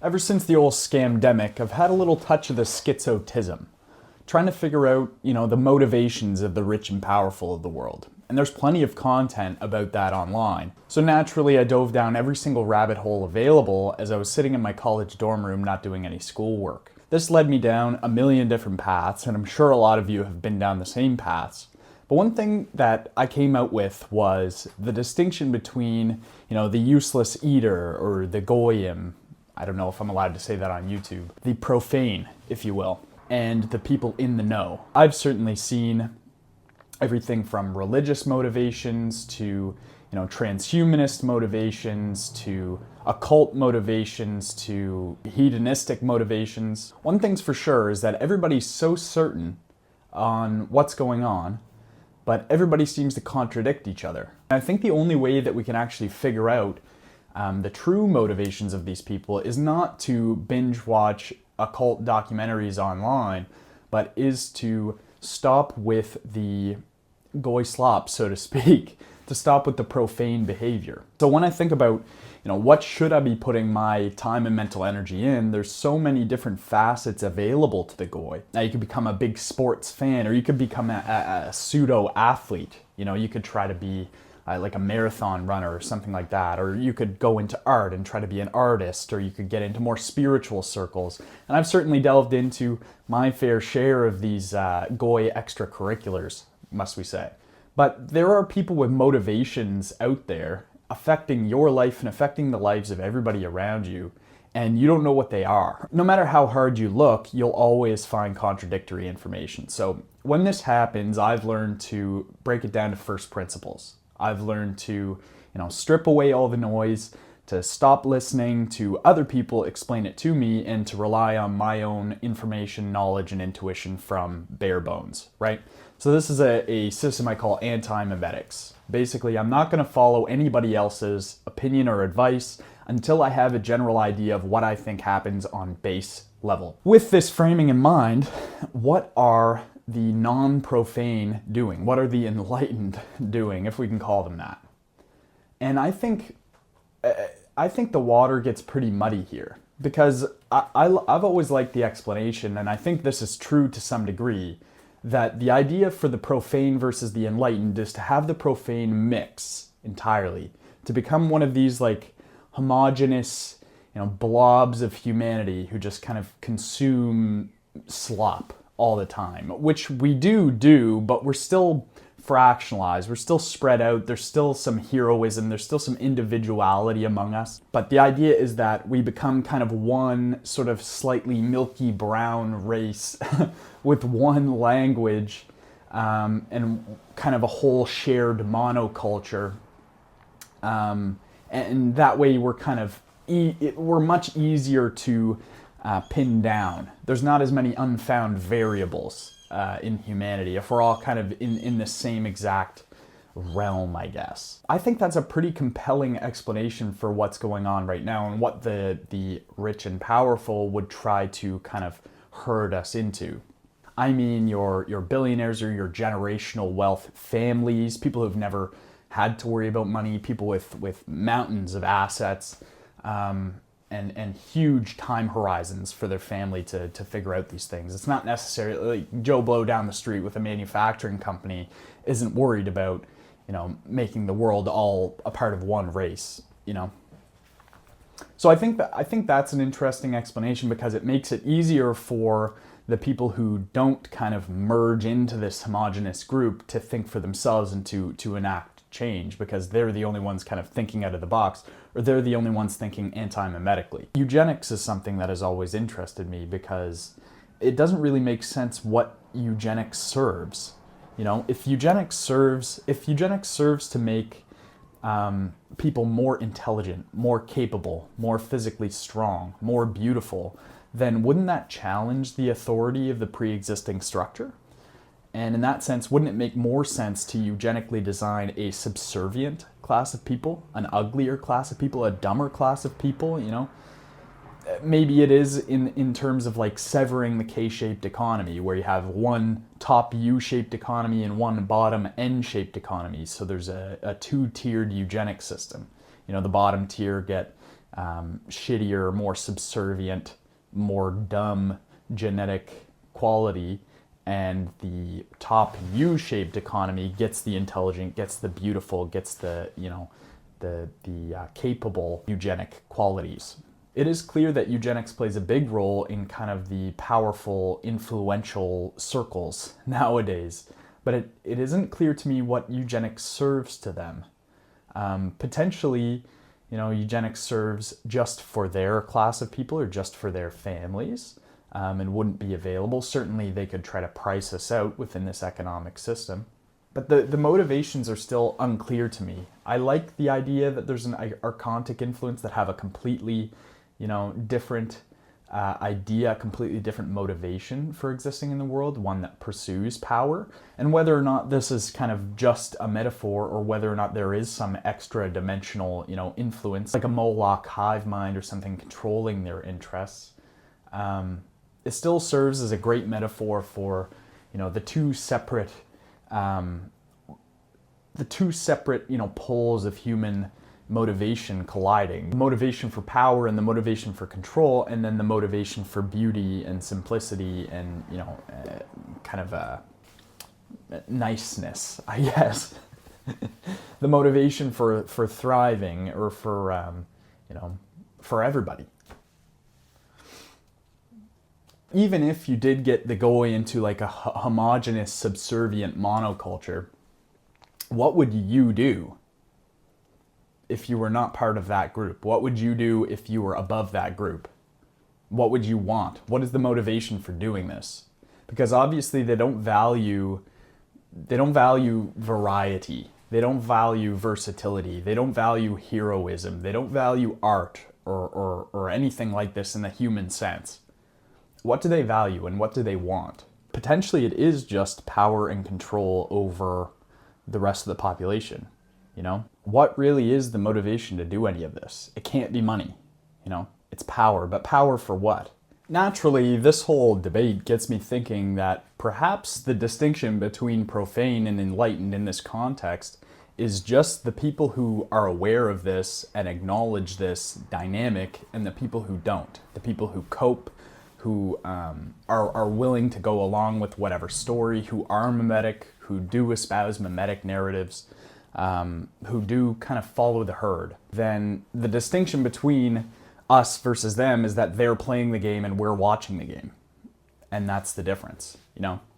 Ever since the old scamdemic, I've had a little touch of the schizotism, trying to figure out, the motivations of the rich and powerful of the world. And there's plenty of content about that online. So naturally, I dove down every single rabbit hole available as I was sitting in my college dorm room not doing any schoolwork. This led me down a million different paths, and I'm sure a lot of you have been down the same paths. But one thing that I came out with was the distinction between, the useless eater or the goyim. I don't know if I'm allowed to say that on YouTube. The profane, if you will, and the people in the know. I've certainly seen everything from religious motivations to, transhumanist motivations to occult motivations to hedonistic motivations. One thing's for sure is that everybody's so certain on what's going on, but everybody seems to contradict each other. And I think the only way that we can actually figure out the true motivations of these people is not to binge watch occult documentaries online, but is to stop with the goy slop, so to speak, to stop with the profane behavior. So when I think about, what should I be putting my time and mental energy in, there's so many different facets available to the goy. Now you could become a big sports fan, or you could become a pseudo athlete. You could try to be like a marathon runner or something like that, or you could go into art and try to be an artist, or you could get into more spiritual circles. And I've certainly delved into my fair share of these goy extracurriculars, must we say. But there are people with motivations out there affecting your life and affecting the lives of everybody around you, and you don't know what they are. No matter how hard you look, you'll always find contradictory information. So when this happens, I've learned to break it down to first principles. I've learned to, strip away all the noise, to stop listening to other people explain it to me, and to rely on my own information, knowledge, and intuition from bare bones, right? So this is a system I call anti-memetics. Basically, I'm not going to follow anybody else's opinion or advice until I have a general idea of what I think happens on base level. With this framing in mind, what are the non-profane doing? What are the enlightened doing, if we can call them that? And I think the water gets pretty muddy here, because I've always liked the explanation, and I think this is true to some degree, that the idea for the profane versus the enlightened is to have the profane mix entirely, to become one of these like homogenous, blobs of humanity who just kind of consume slop all the time, which we do, but we're still fractionalized, we're still spread out, there's still some heroism, there's still some individuality among us. But the idea is that we become kind of one sort of slightly milky brown race with one language and kind of a whole shared monoculture. And that way we're kind of, we're much easier to pin down. There's not as many unfound variables in humanity if we're all kind of in the same exact realm, I guess. I think that's a pretty compelling explanation for what's going on right now and what the rich and powerful would try to kind of herd us into. I mean your billionaires or your generational wealth families, people who've never had to worry about money, people with mountains of assets, and huge time horizons for their family to figure out these things. It's not necessarily like Joe Blow down the street with a manufacturing company isn't worried about, making the world all a part of one race, So I think that's an interesting explanation, because it makes it easier for the people who don't kind of merge into this homogenous group to think for themselves and to enact change, because they're the only ones kind of thinking out of the box, or they're the only ones thinking anti-memetically. Eugenics is something that has always interested me, because it doesn't really make sense what eugenics serves. If eugenics serves to make people more intelligent, more capable, more physically strong, more beautiful, then wouldn't that challenge the authority of the pre-existing structure? And in that sense, wouldn't it make more sense to eugenically design a subservient class of people, an uglier class of people, a dumber class of people, Maybe it is in terms of like severing the K-shaped economy, where you have one top U-shaped economy and one bottom N-shaped economy. So there's a two-tiered eugenic system. The bottom tier get shittier, more subservient, more dumb genetic quality, and the top U-shaped economy gets the intelligent, gets the beautiful, gets the, the capable eugenic qualities. It is clear that eugenics plays a big role in kind of the powerful, influential circles nowadays, but it isn't clear to me what eugenics serves to them. Potentially, eugenics serves just for their class of people or just for their families, and wouldn't be available. Certainly they could try to price us out within this economic system. But the motivations are still unclear to me. I like the idea that there's an archontic influence that have a completely, different idea, a completely different motivation for existing in the world, one that pursues power. And whether or not this is kind of just a metaphor or whether or not there is some extra dimensional, influence, like a Moloch hive mind or something controlling their interests, it still serves as a great metaphor for, the two separate, poles of human motivation colliding. The motivation for power and the motivation for control, and then the motivation for beauty and simplicity and, kind of a niceness, I guess. The motivation for thriving or for, for everybody. Even if you did get the goy into like a homogenous, subservient monoculture, what would you do if you were not part of that group? What would you do if you were above that group? What would you want? What is the motivation for doing this? Because obviously they don't value variety. They don't value versatility. They don't value heroism. They don't value art or anything like this in the human sense. What do they value and what do they want? Potentially it is just power and control over the rest of the population, What really is the motivation to do any of this? It can't be money, It's power, but power for what? Naturally, this whole debate gets me thinking that perhaps the distinction between profane and enlightened in this context is just the people who are aware of this and acknowledge this dynamic and the people who don't. The people who cope, who are willing to go along with whatever story, who are mimetic, who do espouse mimetic narratives, who do kind of follow the herd. Then the distinction between us versus them is that they're playing the game and we're watching the game. And that's the difference,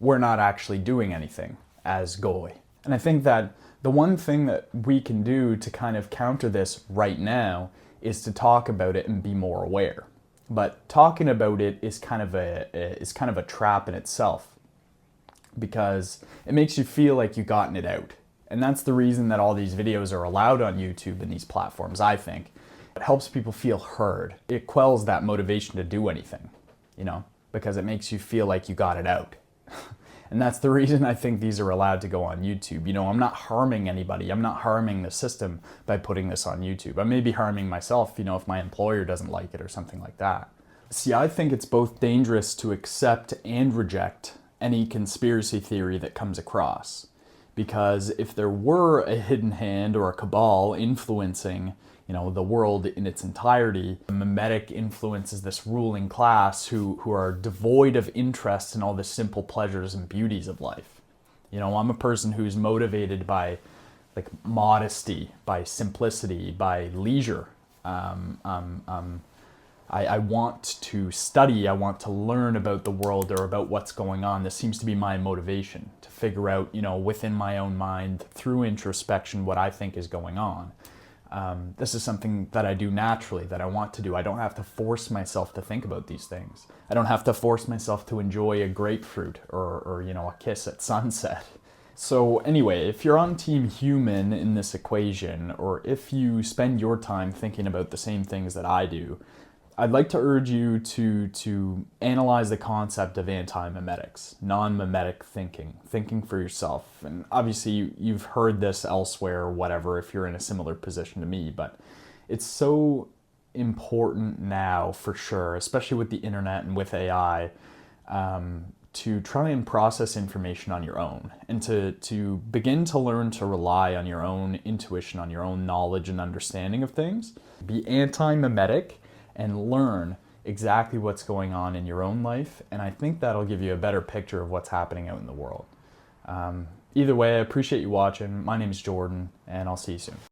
We're not actually doing anything as goy. And I think that the one thing that we can do to kind of counter this right now is to talk about it and be more aware. But talking about it is kind of a trap in itself, because it makes you feel like you've gotten it out. And that's the reason that all these videos are allowed on YouTube and these platforms, I think. It helps people feel heard. It quells that motivation to do anything, because it makes you feel like you got it out. And that's the reason I think these are allowed to go on YouTube. I'm not harming anybody. I'm not harming the system by putting this on YouTube. I may be harming myself, if my employer doesn't like it or something like that. See, I think it's both dangerous to accept and reject any conspiracy theory that comes across. Because if there were a hidden hand or a cabal influencing, the world in its entirety, mimetic influences this ruling class who are devoid of interest in all the simple pleasures and beauties of life. I'm a person who's motivated by modesty, by simplicity, by leisure. I want to study, I want to learn about the world or about what's going on. This seems to be my motivation, to figure out, within my own mind, through introspection, what I think is going on. This is something that I do naturally, that I want to do. I don't have to force myself to think about these things. I don't have to force myself to enjoy a grapefruit or a kiss at sunset. So anyway, if you're on team human in this equation, or if you spend your time thinking about the same things that I do, I'd like to urge you to analyze the concept of anti-mimetics, non-mimetic thinking for yourself. And obviously you've heard this elsewhere or whatever if you're in a similar position to me, but it's so important now for sure, especially with the internet and with AI, to try and process information on your own, and to begin to learn to rely on your own intuition, on your own knowledge and understanding of things. Be anti-mimetic and learn exactly what's going on in your own life, and I think that'll give you a better picture of what's happening out in the world. Either way, I appreciate you watching. My name is Jordan, and I'll see you soon.